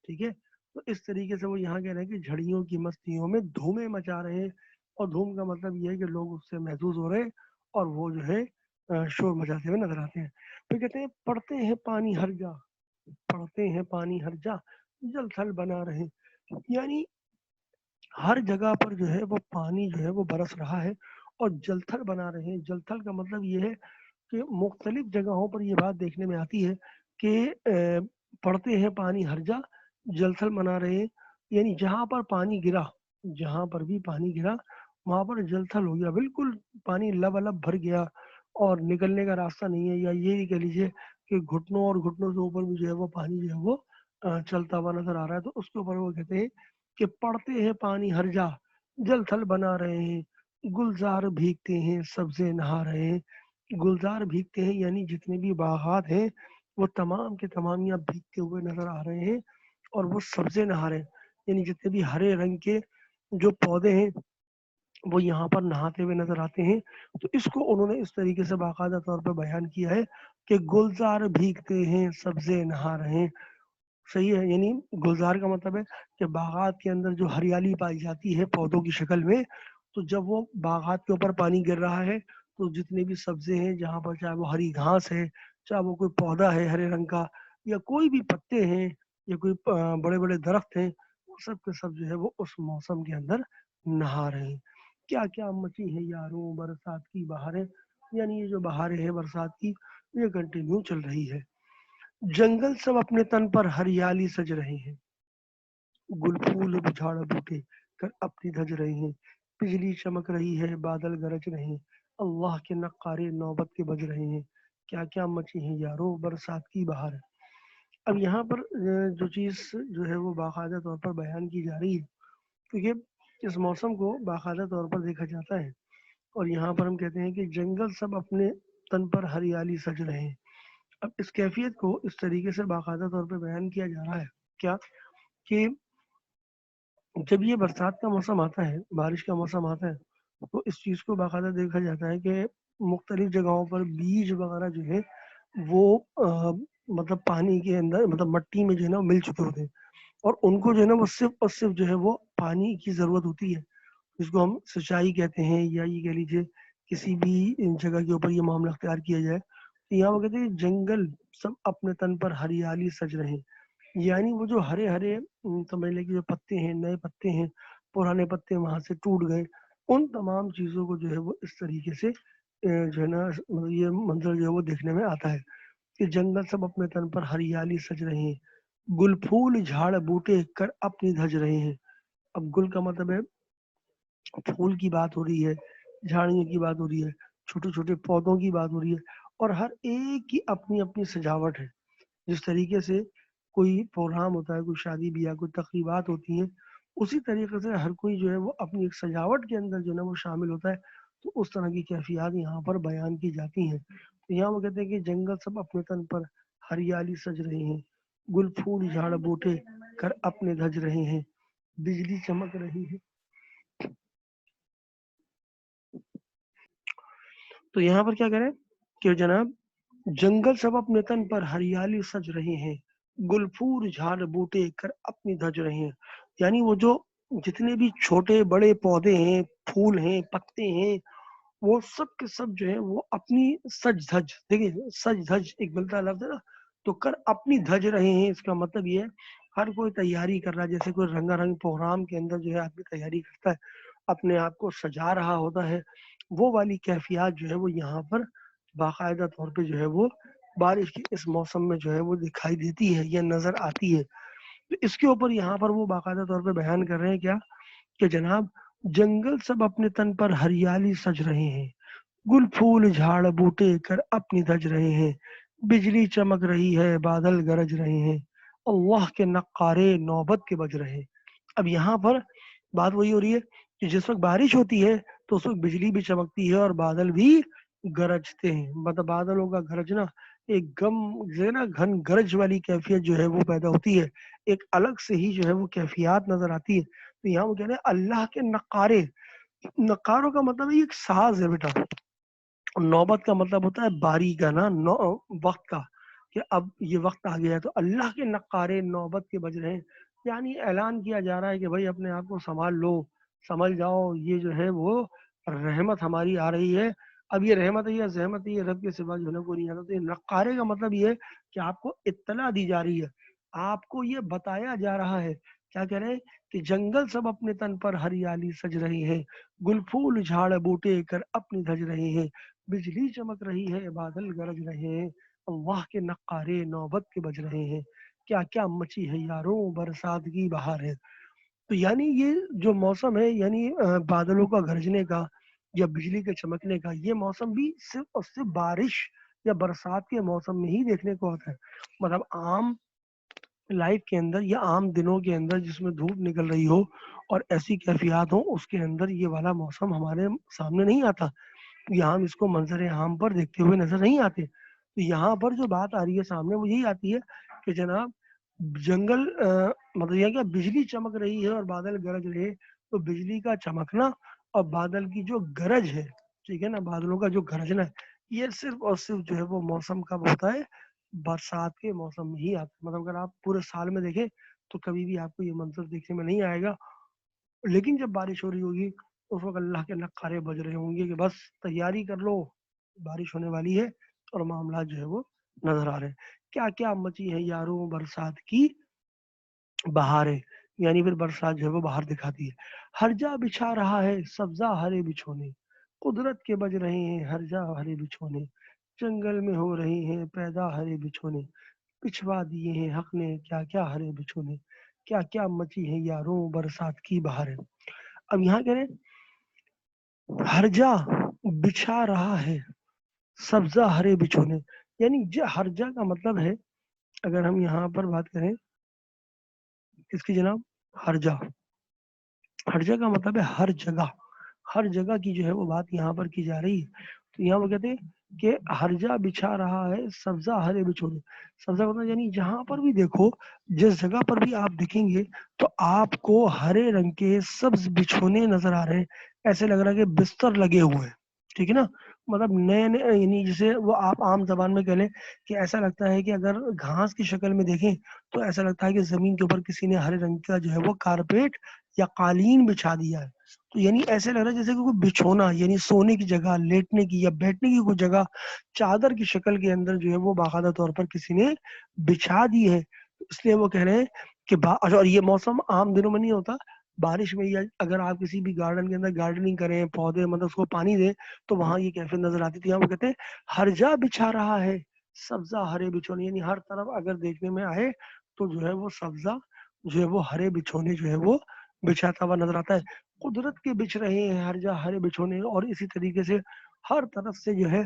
ٹھیک ہے۔ تو اس طریقے سے وہ یہاں کہہ رہے ہیں کہ جھڑیوں کی مستیوں میں دھومے مچا رہے ہیں، اور دھوم کا مطلب یہ ہے کہ لوگ اس سے محظوظ ہو رہے ہیں اور وہ جو ہے شور مچاتے ہوئے نظر آتے ہیں۔ پھر کہتے ہیں پڑھتے ہیں پانی ہر جا، پڑھتے ہیں پانی ہر جا جل تھل بنا رہے، یعنی ہر جگہ پر جو ہے وہ پانی جو ہے وہ برس رہا ہے اور جل تھل بنا رہے ہیں۔ جل تھل کا مطلب یہ ہے کہ مختلف جگہوں پر یہ بات دیکھنے میں آتی ہے کہ پڑھتے ہیں پانی ہر جا جل تھل بنا رہے ہیں، یعنی جہاں پر پانی گرا، جہاں پر بھی پانی گرا وہاں پر جل تھل ہو گیا، بالکل پانی لبالب بھر گیا اور نکلنے کا راستہ نہیں ہے، یا یہ کہہ لیجیے کہ گھٹنوں اور گھٹنوں سے اوپر بھی جو ہے وہ پانی جو ہے وہ چلتا ہوا نظر آ رہا ہے۔ تو اس کے اوپر وہ کہتے ہیں کہ پڑھتے ہیں پانی ہر جا جل تھل بنا رہے ہیں، گلزار بھیگتے ہیں سبزے نہا رہے ہیں، گلزار بھیگتے ہیں یعنی جتنے بھی باغات ہیں وہ تمام کے تمام یہاں بھیگتے ہوئے نظر آ رہے ہیں، اور وہ سبزے نہا رہے ہیں، یعنی جتنے بھی ہرے رنگ کے جو پودے ہیں وہ یہاں پر نہاتے ہوئے نظر آتے ہیں۔ تو اس کو انہوں نے اس طریقے سے باقاعدہ طور پر بیان کیا ہے کہ گلزار بھیگتے ہیں سبزے نہا رہے ہیں، صحیح ہے، یعنی گلزار کا مطلب ہے کہ باغات کے اندر جو ہریالی پائی جاتی ہے پودوں کی شکل میں، تو جب وہ باغات کے اوپر پانی گر رہا ہے تو جتنے بھی سبزے ہیں جہاں پر چاہے وہ ہری گھاس ہے، چاہے وہ کوئی پودا ہے ہرے رنگ کا، یا کوئی بھی پتے ہیں یا کوئی بڑے بڑے درخت ہیں، وہ سب کے سب جو ہے وہ اس موسم کے اندر نہا رہے ہیں۔ کیا کیا مچی ہے یاروں برسات کی بہاریں، یعنی یہ جو بہاریں ہیں برسات کی یہ کنٹینیو چل رہی ہے۔ جنگل سب اپنے تن پر ہریالی سج رہے ہیں، گل پھول جھاڑ بوٹے کر اپنی دھج رہے ہیں، بجلی چمک رہی ہے بادل گرج رہے ہیں، اللہ کے نقارے نوبت کے بج رہے ہیں، کیا کیا مچی ہیں یاروں برسات کی بہار۔ اب یہاں پر جو چیز جو ہے وہ باقاعدہ طور پر بیان کی جا رہی ہے، کیونکہ اس موسم کو باقاعدہ طور پر دیکھا جاتا ہے، اور یہاں پر ہم کہتے ہیں کہ جنگل سب اپنے تن پر ہریالی سج رہے ہیں۔ اب اس کیفیت کو اس طریقے سے باقاعدہ طور پہ بیان کیا جا رہا ہے کیا کہ جب یہ برسات کا موسم آتا ہے، بارش کا موسم آتا ہے، تو اس چیز کو باقاعدہ دیکھا جاتا ہے کہ مختلف جگہوں پر بیج وغیرہ جو ہے وہ مطلب پانی کے اندر مطلب مٹی میں جو ہے نا مل چکے ہوتے ہیں، اور ان کو جو ہے نا وہ صرف اور صرف جو ہے وہ پانی کی ضرورت ہوتی ہے، جس کو ہم سچائی کہتے ہیں، یا یہ کہہ لیجیے کسی بھی جگہ کے اوپر یہ معاملہ اختیار کیا جائے، تو یہاں وہ کہتے ہیں جنگل سب اپنے تن پر ہریالی سج رہے ہیں، یعنی وہ جو ہرے ہرے سمجھ لیں کہ جو پتے ہیں نئے پتے ہیں، پرانے پتے وہاں سے ٹوٹ گئے، ان تمام چیزوں کو جو ہے وہ اس طریقے سے جو ہے نا یہ منظر جو ہے وہ دیکھنے میں آتا ہے کہ جنگل سب اپنے تن پر ہریالی سج رہے ہیں، گل پھول جھاڑ بوٹے کر اپنی دھج رہے ہیں۔ اب گل کا مطلب ہے پھول کی بات ہو رہی ہے، جھاڑیوں کی بات ہو رہی ہے، چھوٹے چھوٹے پودوں کی بات ہو رہی ہے، اور ہر ایک کی اپنی اپنی سجاوٹ ہے۔ جس طریقے سے کوئی پروگرام ہوتا ہے، کوئی شادی بیاہ کوئی تقریبات ہوتی ہیں، اسی طریقے سے ہر کوئی جو ہے وہ اپنی ایک سجاوٹ کے اندر جو ہے نا وہ شامل ہوتا ہے، تو اس طرح کی کیفیات یہاں پر بیان کی جاتی ہیں۔ تو یہاں وہ کہتے ہیں کہ جنگل سب اپنے تن پر ہریالی سج رہے ہیں، گل پھول جھاڑ بوٹے کر اپنے دھج رہے ہیں، بجلی چمک رہی ہے۔ تو یہاں پر کیا کریں کہ جناب جنگل سب اپنے تن پر ہریالی سج رہے ہیں، گل پھول جھاڑ بوٹے کر اپنی دھج رہے ہیں، یعنی وہ جو جتنے بھی چھوٹے بڑے پودے ہیں، پھول ہیں، پتے ہیں، وہ سب کے سب جو ہے وہ اپنی سج دھج، دیکھیے سج دھج ایک ملتا لفظ ہے نا، تو کر اپنی دھج رہے ہیں، اس کا مطلب یہ ہے ہر کوئی تیاری کر رہا ہے، جیسے کوئی رنگا رنگ پروگرام کے اندر جو ہے آدمی تیاری کرتا ہے، اپنے آپ کو سجا رہا ہوتا ہے، وہ والی کیفیات جو ہے وہ یہاں پر باقاعدہ طور پہ جو ہے وہ بارش کی اس موسم میں جو ہے وہ دکھائی دیتی ہے یا نظر آتی ہے. تو اس کے اوپر یہاں پر وہ باقاعدہ طور پہ بیان کر رہے ہیں کیا کہ جناب جنگل سب اپنے تن پر ہریالی سج رہے ہیں، گل پھول جھاڑ بوٹے کر اپنی دھج رہے ہیں، بجلی چمک رہی ہے بادل گرج رہے ہیں، اللہ کے نقارے نوبت کے بج رہے ہیں. اب یہاں پر بات وہی ہو رہی ہے کہ جس وقت بارش ہوتی ہے تو اس وقت بجلی بھی چمکتی ہے اور بادل بھی گرجتے ہیں. مطلب بادلوں کا گرجنا ایک گم جو ہے نا گھن گرج والی کیفیت جو ہے وہ پیدا ہوتی ہے، ایک الگ سے ہی جو ہے وہ کیفیات نظر آتی ہے. تو یہاں وہ کہہ رہے ہیں اللہ کے نقارے. نقاروں کا مطلب ہے ایک ساز ہے بیٹا. نوبت کا مطلب ہوتا ہے باری کا نا وقت کا، کہ اب یہ وقت آ گیا ہے تو اللہ کے نقارے نوبت کے بج رہے ہیں. یعنی اعلان کیا جا رہا ہے کہ بھائی اپنے آپ کو سنبھال لو، سمجھ جاؤ یہ جو ہے وہ رحمت ہماری آ رہی ہے. اب یہ رحمت ہے یا زحمت ہے یہ رب کے سوا جو ہے کو نہیں آتا. تو یہ نقارے کا مطلب یہ ہے کہ آپ کو اطلاع دی جا رہی ہے، آپ کو یہ بتایا جا رہا ہے. کیا کہہ رہے ہیں کہ جنگل سب اپنے تن پر ہریالی سج رہی ہے، گل پھول جھاڑ بوٹے کر اپنی دھج رہے ہیں، بجلی چمک رہی ہے بادل گرج رہے ہیں، اللہ کے نقارے نوبت کے بج رہے ہیں. کیا کیا مچی ہے یاروں برسات کی بہار ہے. تو یعنی یہ جو موسم ہے یعنی بادلوں کا گرجنے کا یا بجلی کے چمکنے کا، یہ موسم بھی صرف اور صرف بارش یا برسات کے موسم میں ہی دیکھنے کو آتا ہے. مطلب عام لائف کے اندر یا عام دنوں کے اندر جس میں دھوپ نکل رہی ہو اور ایسی کیفیات ہوں اس کے اندر یہ والا موسم ہمارے سامنے نہیں آتا. یہاں ہم اس کو منظر عام پر دیکھتے ہوئے نظر نہیں آتے. تو یہاں پر جو بات آ رہی ہے سامنے وہ یہی آتی ہے کہ جناب جنگل مطلب یہ کہ بجلی چمک رہی ہے اور بادل گرج رہے. تو بجلی کا چمکنا اور بادل کی جو گرج ہے، ٹھیک ہے نا، بادلوں کا جو گرجنا ہے یہ صرف اور صرف جو ہے وہ موسم کب ہوتا ہے؟ برسات کے موسم میں ہی آتا ہے. مطلب اگر آپ پورے سال میں دیکھیں تو کبھی بھی آپ کو یہ منظر دیکھنے میں نہیں آئے گا. لیکن جب بارش ہو رہی ہوگی اس وقت اللہ کے نقارے بج رہے ہوں گے کہ بس تیاری کر لو، بارش ہونے والی ہے. اور معاملات جو ہے وہ نظر آ رہے ہیں. کیا کیا مچی ہے یاروں برسات کی بہاریں. یعنی پھر برسات جو ہے وہ باہر دکھاتی ہے. ہر جا بچھا رہا ہے سبزہ ہرے بچھونے، قدرت کے بج رہے ہیں ہر جا ہرے بچھونے، جنگل میں ہو رہے ہیں پیدا ہرے بچھونے، پچھوا دیے ہیں حق نے کیا کیا ہرے بچھونے، کیا کیا مچی ہے یاروں برسات کی بہاریں. اب یہاں کہہ رہے ہر جا بچھا رہا ہے سبزہ ہرے بچھونے. یعنی ہر جا کا مطلب ہے، اگر ہم یہاں پر بات کریں کس کی جناب، ہر جا. ہر جگہ کا مطلب ہے ہر جگہ، ہر جگہ کی جو ہے وہ بات یہاں پر کی جا رہی ہے. تو یہاں وہ کہتے ہیں کہ ہر جا بچھا رہا ہے سبزہ ہرے بچھونے. سبزہ مطلب یعنی جہاں پر بھی دیکھو، جس جگہ پر بھی آپ دیکھیں گے تو آپ کو ہرے رنگ کے سبز بچھونے نظر آ رہے ہیں. ایسے لگ رہا ہے کہ بستر لگے ہوئے ہیں، ٹھیک ہے نا. مطلب نئے نئے یعنی جسے وہ آپ عام زبان میں کہہ لیں کہ ایسا لگتا ہے کہ اگر گھاس کی شکل میں دیکھیں تو ایسا لگتا ہے کہ زمین کے اوپر کسی نے ہرے رنگ کا جو ہے وہ کارپیٹ یا قالین بچھا دیا ہے. تو یعنی ایسے لگ رہا ہے جیسے کہ کوئی بچھونا یعنی سونے کی جگہ، لیٹنے کی یا بیٹھنے کی کوئی جگہ چادر کی شکل کے اندر جو ہے وہ باقاعدہ طور پر کسی نے بچھا دی ہے. اس لیے وہ کہہ رہے ہیں کہ اور یہ موسم عام دنوں میں نہیں ہوتا، بارش میں. یا اگر آپ کسی بھی گارڈن کے اندر گارڈننگ کریں، پودے مطلب اس کو پانی دیں تو وہاں یہ کیفیت نظر آتی تھی. یہاں وہ کہتے ہیں ہر جا بچھا رہا ہے سبزہ ہرے بچھونے. یعنی ہر طرف اگر دیکھنے میں آئے تو جو ہے وہ سبزہ جو ہے وہ ہرے بچھونے جو ہے وہ بچھاتا ہوا نظر آتا ہے. قدرت کے بچھ رہے ہیں ہر جا ہرے بچھونے. اور اسی طریقے سے ہر طرف سے جو ہے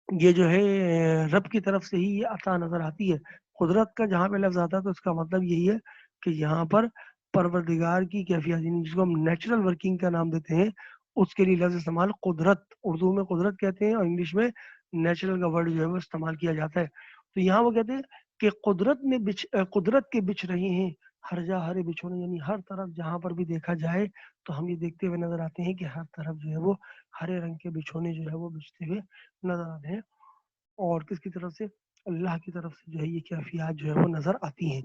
یہ جو ہے رب کی طرف سے ہی یہ عطا نظر آتی ہے. قدرت کا جہاں پہ لفظ آتا ہے تو اس کا مطلب یہی ہے کہ یہاں پر پروردگار کی کیفیت، جس کو ہم نیچرل ورکنگ کا نام دیتے ہیں، اس کے لیے لفظ استعمال قدرت. اردو میں قدرت کہتے ہیں اور انگلش میں نیچرل کا ورڈ جو ہے وہ استعمال کیا جاتا ہے. تو یہاں وہ کہتے ہیں کہ قدرت کے بچھ رہے ہیں ہر جا ہرے بچھونے. یعنی ہر طرف جہاں پر بھی دیکھا جائے تو ہم یہ دیکھتے ہوئے نظر آتے ہیں کہ ہر طرف جو ہے وہ ہرے رنگ کے بچھونے جو ہے وہ بچھتے ہوئے نظر آتے ہیں. اور کس کی طرف سے؟ اللہ کی طرف سے جو ہے یہ کیفیات جو ہے وہ نظر آتی ہیں.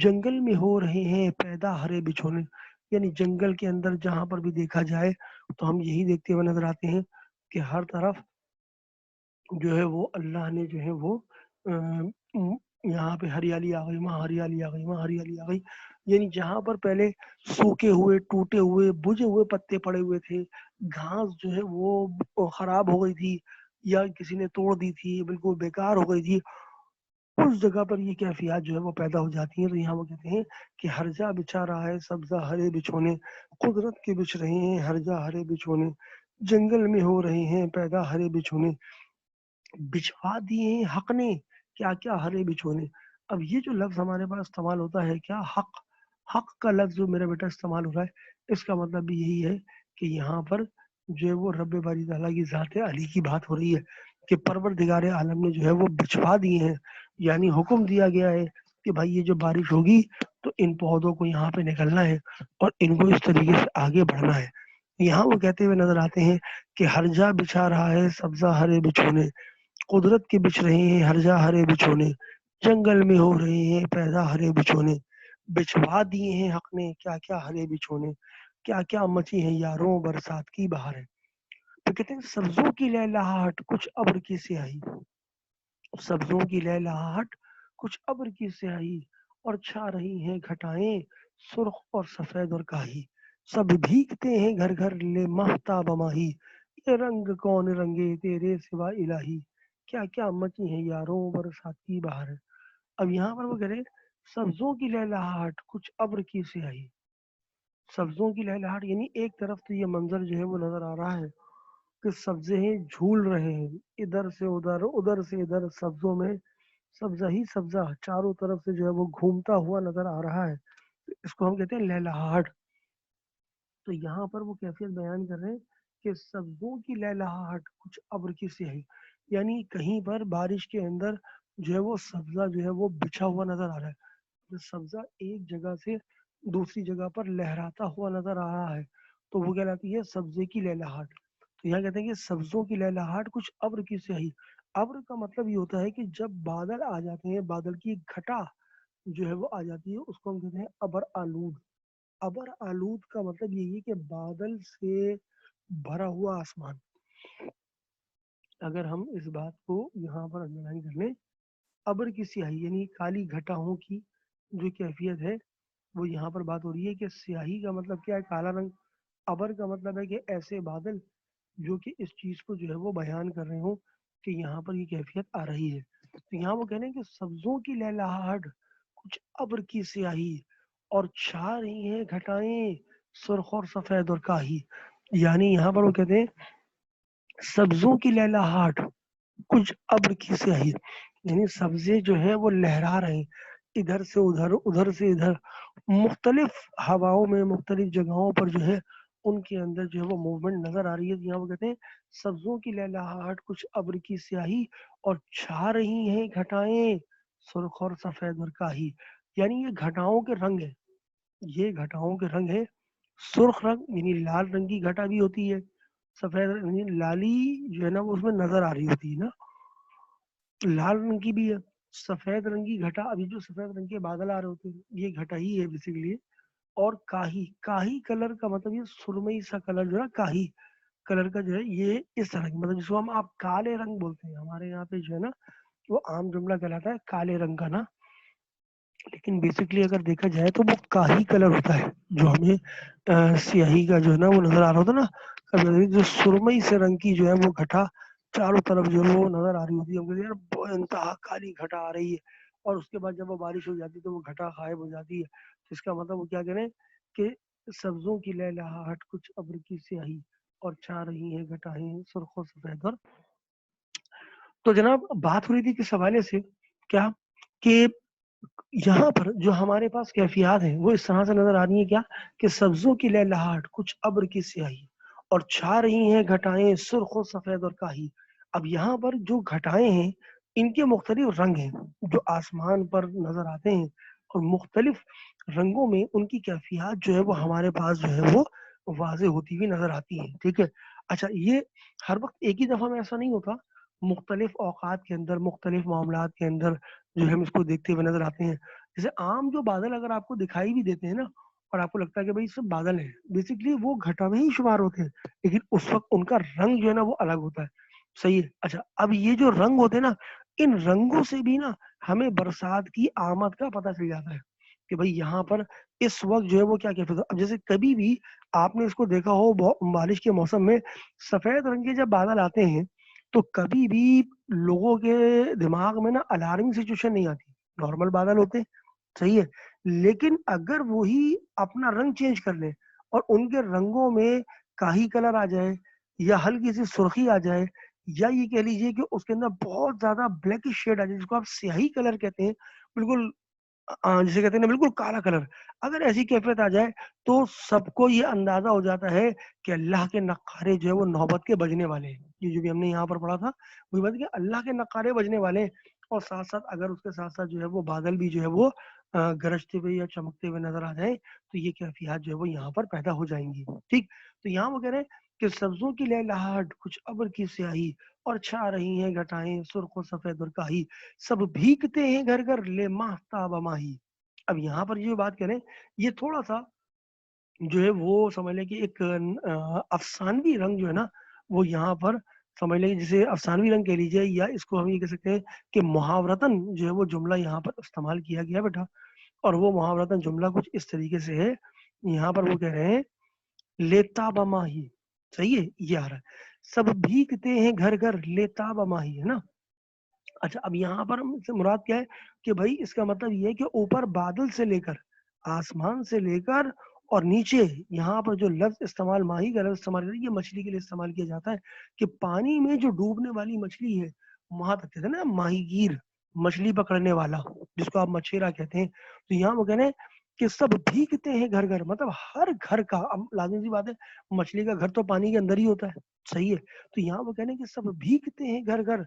جنگل میں ہو رہے ہیں پیدا ہرے بچھونے. یعنی جنگل کے اندر جہاں پر بھی دیکھا جائے تو ہم یہی دیکھتے ہوئے نظر آتے ہیں کہ ہر طرف جو ہے وہ اللہ نے جو ہے وہ یہاں پہ ہریالی آ گئی، وہاں ہریالی آ گئی، وہاں ہریالی آ گئی. یعنی جہاں پر پہلے سوکھے ہوئے ٹوٹے ہوئے بجھے ہوئے پتے پڑے ہوئے تھے، گھاس جو ہے وہ خراب ہو گئی تھی، یا کسی نے توڑ دی تھی, بالکل بیکار ہو گئی تھی, اس جگہ پر یہ کیفیات جو ہے وہ پیدا ہو جاتی ہیں. تو یہاں وہ کہتے ہیں کہ ہر جا بچھا رہا ہے سبزہ ہرے بچھونے, قدرت کے بچھ رہے ہیں ہر جا ہرے بچھونے, جنگل میں ہو رہے ہیں پیدا ہرے بچھونے, بچھوا دیے ہیں حق نے کیا کیا ہرے بچھونے. اب یہ جو لفظ ہمارے پاس استعمال ہوتا ہے کیا, حق, حق کا لفظ جو میرا بیٹا استعمال ہو رہا ہے, اس کا مطلب بھی یہی ہے کہ یہاں پر جو ہے وہ رب باری تعالیٰ کی ذات علی کی بات ہو رہی ہے کہ پروردگار عالم نے جو ہے وہ بچھوا دیے ہیں, یعنی حکم دیا گیا ہے کہ بھائی یہ جو بارش ہوگی تو ان پودوں کو یہاں پہ نکلنا ہے اور ان کو اس طریقے سے آگے بڑھنا ہے. یہاں وہ کہتے ہوئے نظر آتے ہیں کہ ہر جا بچھا رہا ہے سبزہ ہرے بچھونے, قدرت کے بچھ رہے ہیں ہر جا ہرے بچھونے, جنگل میں ہو رہے ہیں پیدا ہرے بچھونے, بچھوا دیے ہیں حق نے کیا کیا ہرے بچھونے, کیا کیا مچی ہیں یاروں برسات کی بہار ہے. تو کہتے ہیں سبزوں کی لہلہاہٹ کچھ ابر کی سیاہی, سبزوں کی لہلہاہٹ کچھ ابر کی سیاہی, اور چھا رہی ہیں گھٹائیں سرخ اور سفید اور کاہی, سب بھیگتے ہیں گھر گھر لے ماہتاب ماہی, یہ رنگ کون رنگے تیرے سوا الہی, کیا کیا مچی ہیں یاروں برسات کی بہار ہے. اب یہاں پر وہ کہہ رہے سبزوں کی لہلہاہٹ کچھ ابر کی سیاہی, سبزوں کی لہلہاہٹ یعنی ایک طرف تو یہ منظر جو ہے وہ نظر آ رہا ہے کہ سبزے ہیں جھول رہے ہیں ادھر سے ادھر ادھر سے ادھر, سبزوں میں سبزہ ہی سبزہ چاروں طرف سے جو ہے وہ گھومتا ہوا نظر آ رہا ہے, اس کو ہم کہتے ہیں لہلہاہٹ. تو یہاں پر وہ کیفیت بیان کر رہے ہیں کہ سبزوں کی لہلہاہٹ کچھ ابر کی سیاہی, یعنی کہیں پر بارش کے اندر جو ہے وہ سبزہ جو ہے وہ بچھا ہوا نظر آ رہا ہے, سبزہ ایک جگہ سے دوسری جگہ پر لہراتا ہوا نظر آ رہا ہے, تو وہ کہلاتی ہے سبزے کی لہلہاہٹ. تو یہاں کہتے ہیں کہ سبزوں کی لہلہاہٹ کچھ ابر کی سیاہی, ابر کا مطلب یہ ہوتا ہے کہ جب بادل آ جاتے ہیں, بادل کی گھٹا جو ہے وہ آ جاتی ہے, اس کو ہم کہتے ہیں ابر آلود. ابر آلود کا مطلب یہی ہے کہ بادل سے بھرا ہوا آسمان. اگر ہم اس بات کو یہاں پر انڈرلائن کر لیں, ابر کی سیاہی یعنی کالی گھٹاؤں کی جو کیفیت ہے وہ یہاں پر بات ہو رہی ہے کہ سیاہی کا مطلب کیا ہے, کالا رنگ. ابر کا مطلب ہے کہ ایسے بادل جو کہ اس چیز کو جو ہے وہ بیان کر رہے ہوں کہ یہاں پر یہ کیفیت آ رہی ہے. تو یہاں وہ کہہ رہے ہیں کہ سبزوں کی لہلہاہٹ کچھ ابر کی سیاہی, اور چھا رہی ہیں گھٹائیں سرخ اور سفید اور کاہی, یعنی یہاں پر وہ کہتے ہیں سبزوں کی لہلہاہٹ کچھ ابر کی سیاہی, یعنی سبزے جو ہیں وہ لہرا رہے ہیں ادھر سے ادھر ادھر سے ادھر, مختلف ہواؤں میں مختلف جگہوں پر جو ہے ان کے اندر جو ہے وہ موومنٹ نظر آ رہی ہے. یہاں وہ کہتے ہیں سبزوں کی لہلہاہٹ کچھ ابر کی سیاہی, اور چھا رہی ہیں گھٹائیں سرخ اور سفید اور کاہی, یعنی یہ گھٹاؤں کے رنگ ہے, یہ گھٹاؤں کے رنگ ہے. سرخ رنگ یعنی لال رنگ کی گھٹا بھی ہوتی ہے, سفید یعنی لالی جو ہے نا وہ اس میں نظر آ رہی ہوتی ہے نا, لال رنگ کی بھی ہے, سفید رنگ کی گھٹا, ابھی جو سفید رنگ کے بادل آ رہے ہوتے ہیں یہ گھٹا ہی ہے بیسیکلی. اور کاہی, کاہی کلر کا مطلب یہ سرمئی سا کلر جو ہے کاہی کلر کا جو ہے یہ اس طرح کی, مطلب جس کو ہم آپ کالے رنگ بولتے ہیں ہمارے یہاں پہ جو ہے نا وہ عام جملہ کہلاتا ہے کالے رنگ کا نا, لیکن بیسکلی اگر دیکھا جائے تو وہ کاہی کلر ہوتا ہے. جو ہمیں سیاہی کا جو ہے نا وہ نظر آ رہا ہوتا ہے نا, جو سرمئی سے رنگ کی جو ہے وہ گھٹا چاروں طرف جو ہے وہ نظر آ رہی ہوتی ہے, ہم کہتے ہیں یار انتہا کالی گھٹا آ رہی ہے, اور اس کے بعد جب وہ بارش ہو جاتی ہے تو وہ گھٹا غائب ہو جاتی ہے. اس کا مطلب وہ کیا کریں کہ سبزوں کی لہلہاہٹ کچھ ابر کی سیاہی, اور چھا رہی ہیں گھٹائیں سرخ و سفید اور. تو جناب بات ہو رہی تھی کس حوالے سے, کیا کہ یہاں پر جو ہمارے پاس کیفیات ہیں وہ اس طرح سے نظر آ رہی ہیں کیا کہ سبزوں کی لہلہاہٹ کچھ ابر کی سیاہی, اور چھا رہی ہیں گھٹائیں سرخ و سفید اور کاہی. اب یہاں پر جو گھٹائیں ہیں ان کے مختلف رنگ ہیں جو آسمان پر نظر آتے ہیں, اور مختلف رنگوں میں ان کی کیفیات جو ہے وہ ہمارے پاس جو ہے وہ واضح ہوتی ہوئی نظر آتی ہیں. ٹھیک ہے, اچھا یہ ہر وقت ایک ہی دفعہ میں ایسا نہیں ہوتا, مختلف اوقات کے اندر مختلف معاملات کے اندر جو ہم اس کو دیکھتے ہوئے نظر آتے ہیں. جیسے عام جو بادل اگر آپ کو دکھائی بھی دیتے ہیں نا, اور آپ کو لگتا ہے کہ بھائی سب بادل ہیں, بیسکلی وہ گھٹا میں ہی شمار ہوتے ہیں, لیکن اس وقت ان کا رنگ جو ہے نا وہ الگ ہوتا ہے. صحیح ہے. اچھا اب یہ جو رنگ ہوتے ہیں نا, ان رنگوں سے بھی نا ہمیں برسات کی آمد کا پتہ چل جاتا ہے کہ بھائی یہاں پر اس وقت جو ہے وہ کیا کہتے ہیں. اب جیسے کبھی بھی آپ نے اس کو دیکھا ہو بارش کے موسم میں سفید رنگ کے جب بادل آتے ہیں تو کبھی بھی لوگوں کے دماغ میں نا الارمنگ سچویشن نہیں آتی، نارمل بادل ہوتے ہیں، صحیح ہے، لیکن اگر وہی اپنا رنگ چینج کر لیں اور ان کے رنگوں میں کاہی کلر آ جائے یا ہلکی سی سرخی آ جائے یا یہ کہہ لیجیے کہ اس کے اندر بہت زیادہ بلیک شیڈ آ جائے جس کو آپ سیاہی کلر کہتے ہیں، بالکل جسے کہتے ہیں نا بالکل کالا کلر، اگر ایسی کیفیت آ جائے تو سب کو یہ اندازہ ہو جاتا ہے کہ اللہ کے نقارے جو ہے وہ نوبت کے بجنے والے ہیں. یہ جو بھی ہم نے یہاں پر پڑھا تھا وہی بات کہ اللہ کے نقارے بجنے والے ہیں. اور ساتھ ساتھ اگر اس کے ساتھ ساتھ جو ہے وہ بادل بھی جو ہے وہ گرجتے ہوئے یا چمکتے ہوئے نظر آ جائیں تو یہ کیفیات جو ہے وہ یہاں پر پیدا ہو جائیں گی. ٹھیک، تو یہاں وہ کہہ رہے ہیں کہ سبزوں کی لہلہاٹ، کچھ ابر کی سیاہی اور چھا رہی ہیں گھٹائیں سرخ و سفید اور کاہی، سب بھیگتے ہیں گھر گھر لے ماہتاب ماہی. اب یہاں پر جو بات کریں یہ تھوڑا سا جو ہے وہ سمجھ لیں کہ ایک افسانوی رنگ جو ہے نا وہ یہاں پر سمجھ لیں جسے افسانوی رنگ کہہ لیجیے یا اس کو ہم یہ کہہ سکتے ہیں کہ محاورتن جو ہے وہ جملہ یہاں پر استعمال کیا گیا بیٹا. اور وہ محاورتن جملہ کچھ اس طریقے سے ہے، یہاں پر وہ کہہ رہے ہیں لیتا بماہی، صحیح ہے، یہ آ رہا ہے سب بھیگتے ہیں گھر گھر لیتا بماہی، ہے نا. اچھا اب یہاں پر سے مراد کیا ہے کہ بھائی اس کا مطلب یہ ہے کہ اوپر بادل سے لے کر آسمان سے لے کر اور نیچے یہاں پر جو لفظ استعمال ماہی کا لفظ استعمال کرتے ہیں، یہ مچھلی کے لیے استعمال کیا جاتا ہے کہ پانی میں جو ڈوبنے والی مچھلی ہے وہاں تک کہتے ہیں نا ماہی گیر، مچھلی پکڑنے والا جس کو آپ مچھیرا کہتے ہیں. تو یہاں وہ کہہ رہے ہیں کہ سب بھیگتے ہیں گھر گھر، مطلب ہر گھر کا، اب لازمی سی بات ہے مچھلی کا گھر تو پانی کے اندر ہی ہوتا ہے، صحیح ہے. تو یہاں وہ کہہ رہے ہیں کہ سب بھیگتے ہیں گھر گھر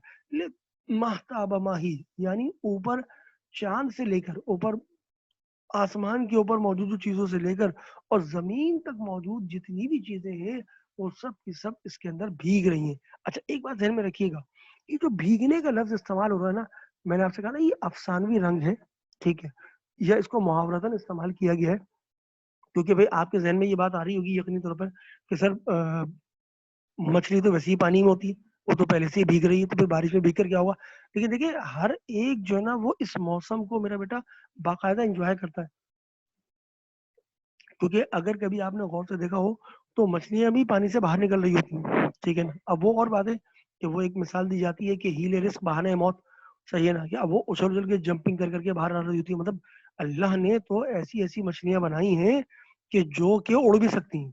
ماہتاب ماہی، یعنی اوپر چاند سے لے کر اوپر آسمان کے اوپر موجود چیزوں سے لے کر اور زمین تک موجود جتنی بھی چیزیں ہیں وہ سب کی سب اس کے اندر بھیگ رہی ہیں. اچھا ایک بات ذہن میں رکھیے گا، یہ جو بھیگنے کا لفظ استعمال ہو رہا ہے نا، میں نے آپ سے کہا نا یہ افسانوی رنگ ہے، ٹھیک ہے، یا اس کو محاورتاً استعمال کیا گیا ہے کیونکہ بھائی آپ کے ذہن میں یہ بات آ رہی ہوگی یقینی طور پر کہ سر مچھلی تو ویسے ہی پانی میں ہوتی ہے، وہ تو پہلے سے ہی بھیگ رہی ہے تو پھر بارش میں بھیگ کر کیا ہوگا. لیکن دیکھیے ہر ایک جو ہے نا وہ اس موسم کو میرا بیٹا باقاعدہ انجوائے کرتا ہے، کیونکہ اگر کبھی آپ نے غور سے دیکھا ہو تو مچھلیاں بھی پانی سے باہر نکل رہی ہوتی ہیں، ٹھیک ہے نا. اب وہ اور بات ہے کہ وہ ایک مثال دی جاتی ہے کہ ہیل رسک بہانے موت، صحیح ہے نا، کہ اب وہ اچھل اچھل کے جمپنگ کر کر کے باہر آ رہی ہوتی ہے. مطلب اللہ نے تو ایسی ایسی مچھلیاں بنائی ہیں کہ جو کہ اڑ بھی سکتی ہیں،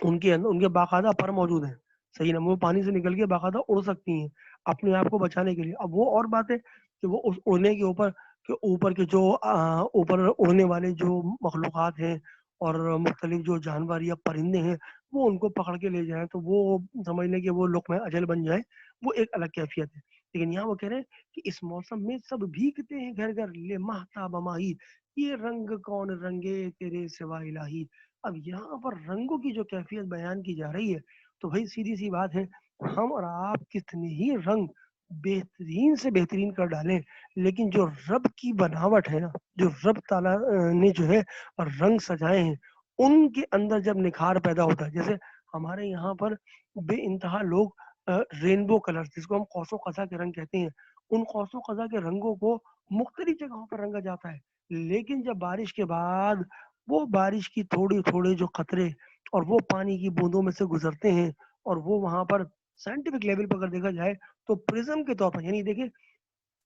ان کے اندر ان کے باقاعدہ پر موجود ہیں، صحیح نا، وہ پانی سے نکل کے باقاعدہ اڑ سکتی ہیں اپنے آپ کو بچانے کے لیے. اب وہ اور بات ہے کہ وہ اس اڑنے کے اوپر کہ اوپر کے جو اوپر اڑنے والے جو مخلوقات ہیں اور مختلف جو جانور یا پرندے ہیں وہ ان کو پکڑ کے لے جائیں تو وہ سمجھ لیں کہ وہ لقمہ اجل بن جائے، وہ ایک الگ کیفیت ہے. لیکن یہاں وہ کہہ رہے ہیں کہ اس موسم میں سب بھیگتے ہیں گھر گھر لے ماہتاب ماہی، یہ رنگ کون رنگے تیرے سوا الہی. اب یہاں پر رنگوں کی جو کیفیت بیان کی جا رہی ہے تو بھائی سیدھی سی بات ہے ہم اور آپ کتنے ہی رنگ بہترین سے بہترین کر ڈالیں لیکن جو رب کی بناوٹ ہے نا، جو رب تعالیٰ نے جو ہے رنگ سجائے ہیں ان کے اندر جب نکھار پیدا ہوتا ہے، جیسے ہمارے یہاں پر بے انتہا لوگ رینبو کلر جس کو ہم قوس و قزح کے رنگ کہتے ہیں ان قوس و قزح کے رنگوں کو مختلف جگہوں پر رنگا جاتا ہے، لیکن جب بارش کے بعد وہ بارش کی تھوڑے تھوڑے جو قطرے اور وہ پانی کی بوندوں میں سے گزرتے ہیں اور وہ وہاں پر سائنٹیفک لیول پر اگر دیکھا جائے تو پرزم کے طور پر، یعنی دیکھیں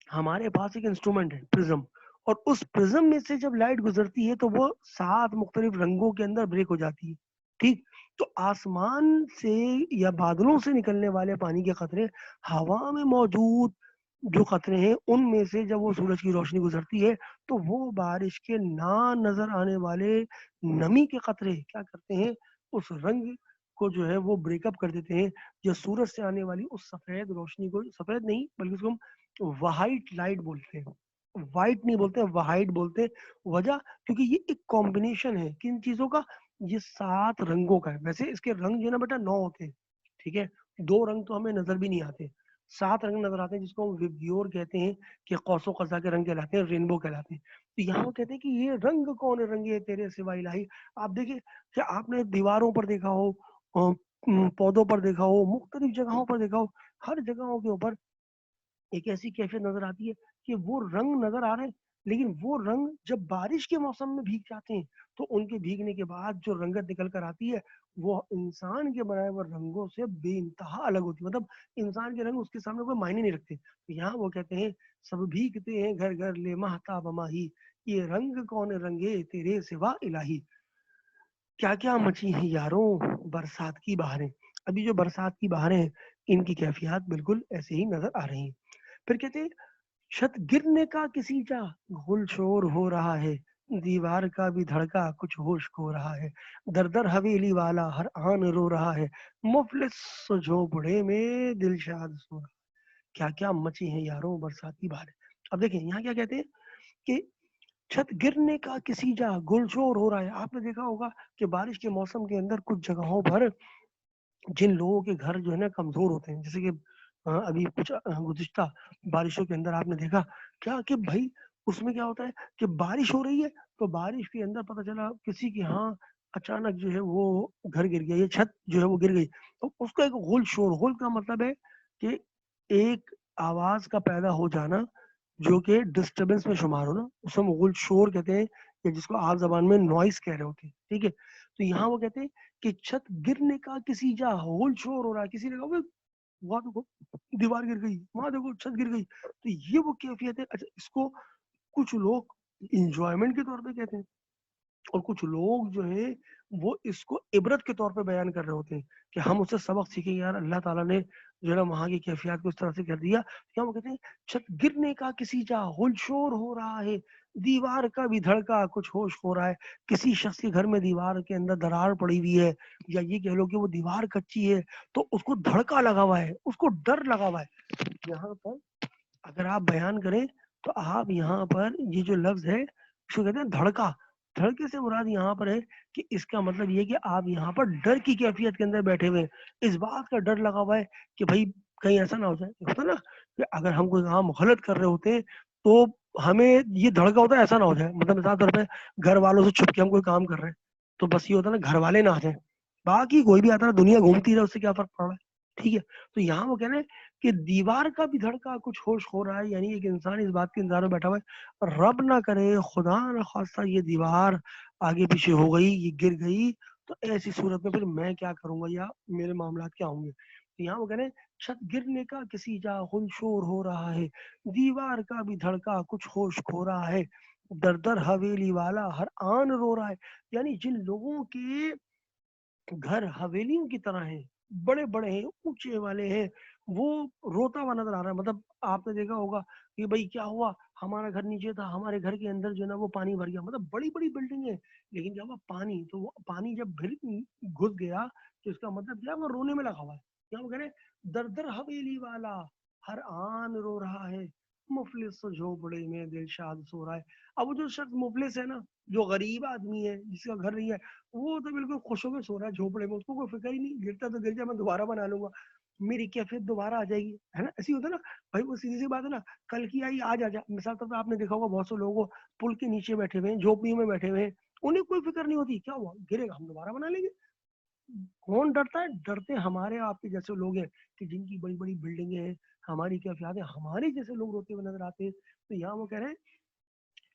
ہمارے پاس ایک انسٹرومنٹ ہے پرزم، اور اس پرزم میں سے جب لائٹ گزرتی ہے تو وہ 7 مختلف رنگوں کے اندر بریک ہو جاتی ہے، ٹھیک. تو آسمان سے یا بادلوں سے نکلنے والے پانی کے قطرے ہوا میں موجود جو قطرے ہیں ان میں سے جب وہ سورج کی روشنی گزرتی ہے تو وہ بارش کے نہ نظر آنے والے نمی کے قطرے کیا کرتے ہیں اس رنگ کو جو ہے وہ بریک اپ کر دیتے ہیں، جو سورج سے آنے والی اس سفید روشنی کو، سفید نہیں بلکہ اس کو ہم وائٹ لائٹ بولتے ہیں، وائٹ نہیں بولتے وائٹ بولتے. وجہ کیونکہ یہ ایک کمبینیشن ہے کن چیزوں کا، یہ 7 رنگوں کا ہے. ویسے اس کے رنگ جو ہے نا بیٹا 9 ہوتے ہیں، ٹھیک ہے، 2 رنگ تو ہمیں نظر بھی نہیں آتے، 7 رنگ نظر آتے ہیں جس کو ہم وبگیور کہتے ہیں کہ قوس و قزح کے رنگ کہلاتے ہیں، رینبو کہلاتے ہیں. تو یہاں وہ کہتے ہیں کہ یہ رنگ کون رنگے تیرے سوا الہی. آپ دیکھیں کہ آپ نے دیواروں پر دیکھا ہو، پودوں پر دیکھا ہو، مختلف جگہوں پر دیکھا ہو، ہر جگہوں کے اوپر ایک ایسی کیفیت نظر آتی ہے کہ وہ رنگ نظر آ رہے ہیں لیکن وہ رنگ جب بارش کے موسم میں بھیگ جاتے ہیں تو ان کے بھیگنے کے بعد جو رنگت نکل کر آتی ہے وہ انسان کے بنائے ہوئے رنگوں سے بے انتہا الگ ہوتی ہے. مطلب انسان کے رنگ اس کے سامنے کوئی معنی نہیں رکھتے. تو یہاں وہ کہتے ہیں سب بھیگتے ہیں گھر گھر لے مہتاب ماہی، یہ رنگ کون رنگے تیرے سوا الہی. کیا کیا مچی ہیں یاروں برسات کی بہاریں. ابھی جو برسات کی بہاریں ہیں ان کی کیفیات بالکل ایسے ہی نظر آ رہی ہیں. پھر کہتے ہیں چھت گرنے کا کسی جا گل شور ہو رہا ہے، دیوار کا بھی دھڑکا کچھ ہوش کھو رہا ہے، در در حویلی والا ہر آن رو رہا ہے، مفلس جھوپڑے میں دل شاد سو رہا. کیا کیا مچی ہیں یاروں برسات کی بہاریں. اب دیکھیں یہاں کیا کہتے ہیں کہ چھت گرنے کا کسی جا گل شور ہو رہا ہے. آپ نے دیکھا ہوگا کہ بارش کے موسم کے اندر کچھ جگہوں پر جن لوگوں کے گھر جو ہے نا کمزور ہوتے ہیں، جیسے کہ ابھی کچھ گزشتہ بارشوں کے اندر آپ نے دیکھا کیا کہ بھائی اس میں کیا ہوتا ہے کہ بارش ہو رہی ہے تو بارش کے اندر پتہ چلا کسی کے ہاں اچانک جو ہے وہ گھر گر گیا، یہ چھت جو ہے وہ گر گئی، تو اس کا ایک غل شور. غل کا مطلب ہے کہ ایک آواز کا پیدا ہو جانا جو کہ ڈسٹربنس میں شمار ہو نا، اس کو غل شور کہتے ہیں، یا جس کو آپ زبان میں نوائز کہہ رہے ہوتے ہیں. ٹھیک ہے، تو یہاں وہ کہتے ہیں کہ چھت گرنے کا کسی جا غل شور ہو رہا ہے. کسی نے کہا وہاں دیکھو دیوار گر گئی، وہاں دیکھو چھت گر گئی. تو یہ وہ کیفیت ہے. اچھا اس کو کچھ لوگ انجوائمنٹ کے طور پہ کہتے ہیں اور کچھ لوگ جو ہے وہ اس کو عبرت کے طور پہ بیان کر رہے ہوتے ہیں کہ ہم اس سے سبق سیکھیں. یار اللہ تعالیٰ نے جو ہے نا وہاں کی کیفیات کو اس طرح سے کر دیا. کیا وہ کہتے ہیں چھت گرنے کا کسی جا غل شور ہو رہا ہے، دیوار کا بھی دھڑکا کچھ ہوش ہو رہا ہے. کسی شخص کے گھر میں دیوار کے اندر درار پڑی ہوئی ہے، یا یہ کہہ لو کہ وہ دیوار کچی ہے تو اس کو دھڑکا لگا ہوا ہے، اس کو ڈر لگا ہوا ہے. یہاں پر اگر آپ بیان کریں تو آپ یہاں پر یہ جو لفظ ہے اس کو کہتے ہیں دھڑکا. دھڑکے سے مراد یہاں پر ہے کہ اس کا مطلب یہ کہ آپ یہاں پر ڈر کی کیفیت کے اندر بیٹھے ہوئے ہیں. اس بات کا ڈر لگا ہوا ہے کہ بھائی کہیں ایسا نہ ہو جائے. ہوتا نا کہ اگر ہم کوئی کام غلط کر رہے ہوتے ہیں تو ہمیں یہ دھڑکا ہوتا ہے ایسا نہ ہو جائے. مطلب مثال طور پہ گھر والوں سے چھپ کے ہم کوئی کام کر رہے ہیں تو بس یہ ہوتا ہے نا گھر والے نہ آ جائیں، باقی کوئی بھی آتا ہے دنیا گھومتی رہے اس سے کیا فرق پڑ رہا ہے. ٹھیک ہے، تو یہاں وہ کہہ رہے ہیں کہ دیوار کا بھی دھڑکا کچھ ہوش ہو رہا ہے. یعنی ایک انسان اس بات کے انتظار میں بیٹھا ہوا ہے رب نہ کرے خدا نہ خواستہ یہ دیوار آگے پیچھے ہو گئی، یہ گر گئی تو ایسی صورت میں پھر میں کیا کروں گا یا میرے معاملات کیا ہوں گے. تو یہاں وہ کہہ رہے ہیں چھت گرنے کا کسی جا غل شور ہو رہا ہے، دیوار کا بھی دھڑکا کچھ ہوش کھو رہا ہے، در در حویلی والا ہر آن رو رہا ہے. یعنی جن لوگوں کے گھر حویلیوں کی طرح ہیں، بڑے بڑے ہیں، اونچے والے ہیں، وہ روتا ہوا نظر آ رہا ہے. مطلب آپ نے دیکھا ہوگا کہ بھائی کیا ہوا، ہمارا گھر نیچے تھا، ہمارے گھر کے اندر جو ہے نا وہ پانی بھر گیا. مطلب بڑی بڑی بلڈنگ ہے لیکن جب وہ پانی تو وہ پانی جب گھس گیا تو اس کا مطلب کیا وہ رونے میں لگا ہوا ہے. کیا وہ کہہ رہے در در حویلی والا ہر آن رو رہا ہے، مفلس جھوپڑے میں دل شاد سو رہا ہے. اب وہ جو شخص مفلس ہے نا، جو غریب آدمی ہے جس کا گھر نہیں ہے، وہ تو بالکل خوش ہو کے سو رہا ہے جھوپڑے میں. اس کو کوئی فکر ہی نہیں، گرتا تو گر جائے میں دوبارہ بنا لوں گا، میری کیفیت دوبارہ آ جائے گی، ہے نا. ایسی ہوتا ہے نا بھائی، وہ سیدھی سی بات ہے نا، کل کی آئی آج آ جا. مثال طور پہ آپ نے دیکھا ہوگا بہت سے لوگوں پل کے نیچے بیٹھے ہوئے ہیں، جھوپڑیوں میں بیٹھے ہوئے ہیں، انہیں کوئی فکر نہیں ہوتی کیا ہوا گرے گا ہم دوبارہ بنا لیں گے. کون ڈرتا ہے؟ ڈرتے ہمارے آپ کے جیسے لوگ ہیں کہ جن کی بڑی بڑی بلڈنگیں ہیں، ہماری کیفیات ہیں، ہمارے جیسے لوگ روتے ہوئے نظر آتے ہیں. تو یہاں وہ کہہ رہے ہیں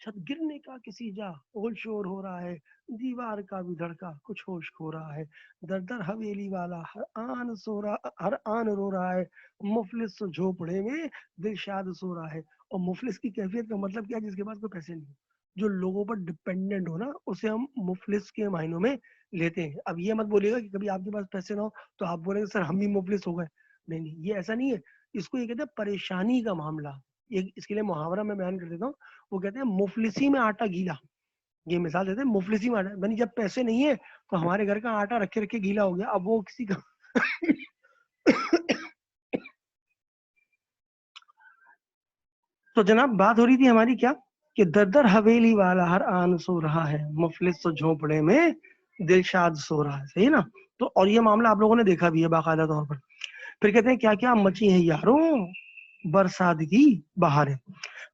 چھت گرنے کا کسی جا غل شور ہو رہا ہے، دیوار کا بھی دھڑکا کچھ ہوش کھو رہا ہے، در در حویلی والا ہر آن رو رہا ہے، مفلس جھوپڑے میں دل شاد سو رہا ہے. اور مفلس کی کیفیت کا مطلب کیا ہے؟ جس کے پاس کوئی پیسے نہیں ہو، جو لوگوں پر ڈپینڈنٹ ہو نا، اسے ہم مفلس کے معنوں میں لیتے ہیں. اب یہ مت بولیے گا کہ کبھی آپ کے پاس پیسے نہ ہو تو آپ بولیں گے سر ہم بھی مفلس ہو گئے. نہیں نہیں، یہ ایسا نہیں ہے. اس کو یہ کہتے ہیں پریشانی کا معاملہ. اس کے لیے محاورہ میں بیان کر دیتا ہوں. وہ کہتے ہیں مفلسی میں آٹا گیلا. یہ مثال دیتے ہیں مفلسی میں آٹا، یعنی جب پیسے نہیں ہے تو ہمارے گھر کا آٹا رکھے رکھے گیلا ہو گیا، اب وہ کسی کا تو جناب بات ہو رہی تھی ہماری کیا کہ در در حویلی والا ہر آن سو رہا ہے، مفلس تو جھونپڑے میں دل شاد سو رہا ہے. صحیح نا. تو اور یہ معاملہ آپ لوگوں نے دیکھا بھی ہے باقاعدہ طور پر. پھر کہتے ہیں کیا کیا مچی ہیں یاروں برسات کی بہاریں.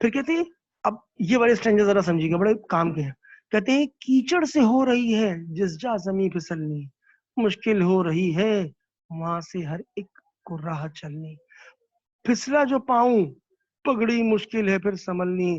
پھر کہتے ہیں اب یہ بڑے اسٹرینجر ذرا سمجھیے گا، بڑے کام کے ہیں. کہتے ہیں کیچڑ سے ہو رہی ہے جس جا زمین پھسلنی، مشکل ہو رہی ہے وہاں سے ہر ایک کو راہ چلنی. پھسلا جو پاؤں پگڑی مشکل ہے پھر سنبھلنی،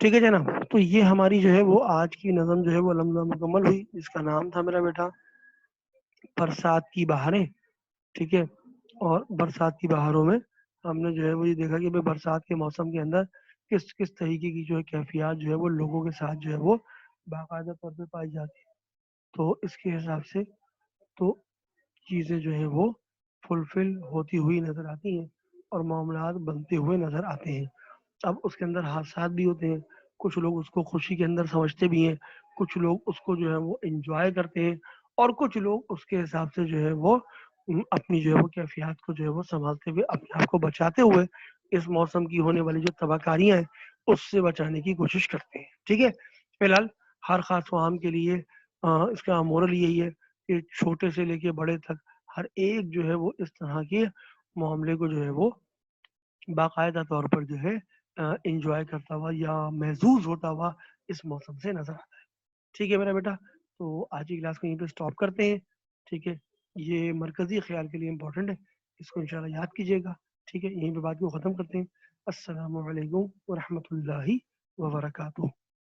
ٹھیک ہے جناب، تو یہ ہماری جو ہے وہ آج کی نظم جو ہے وہ لمحہ مکمل ہوئی، جس کا نام تھا میرا بیٹا برسات کی بہاریں. ٹھیک ہے، اور برسات کی بہاروں میں ہم نے جو ہے وہ یہ دیکھا کہ برسات کے موسم کے اندر کس کس طریقے کی جو ہے کیفیات جو ہے وہ لوگوں کے ساتھ جو ہے وہ باقاعدہ طور پہ پائی جاتی ہے. تو اس کے حساب سے تو چیزیں جو ہے وہ فلفل ہوتی ہوئی نظر آتی ہیں اور معاملات بنتے ہوئے نظر آتے ہیں. اب اس کے اندر حادثات بھی ہوتے ہیں، کچھ لوگ اس کو خوشی کے اندر سمجھتے بھی ہیں، کچھ لوگ اس کو جو ہے وہ انجوائے کرتے ہیں، اور کچھ لوگ اس کے حساب سے جو ہے وہ اپنی جو ہے وہ کیفیات کو جو ہے وہ سنبھالتے ہوئے اپنے آپ کو بچاتے ہوئے اس موسم کی ہونے والی جو تباہ کاریاں ہیں اس سے بچانے کی کوشش کرتے ہیں. ٹھیک ہے، فی الحال ہر خاص و عام کے لیے اس کا مورل یہی ہے کہ چھوٹے سے لے کے بڑے تک ہر ایک جو ہے وہ اس طرح کے معاملے کو جو ہے وہ باقاعدہ طور پر جو ہے انجوائے کرتا ہوا یا محظوظ ہوتا ہوا اس موسم سے نظر آتا ہے. ٹھیک ہے میرا بیٹا، تو آج کی کلاس کو یہیں پہ اسٹاپ کرتے ہیں. ٹھیک ہے، یہ مرکزی خیال کے لیے امپورٹنٹ ہے، اس کو انشاءاللہ یاد کیجیے گا. ٹھیک ہے، یہیں پہ بات کو ختم کرتے ہیں. السلام علیکم ورحمۃ اللہ وبرکاتہ.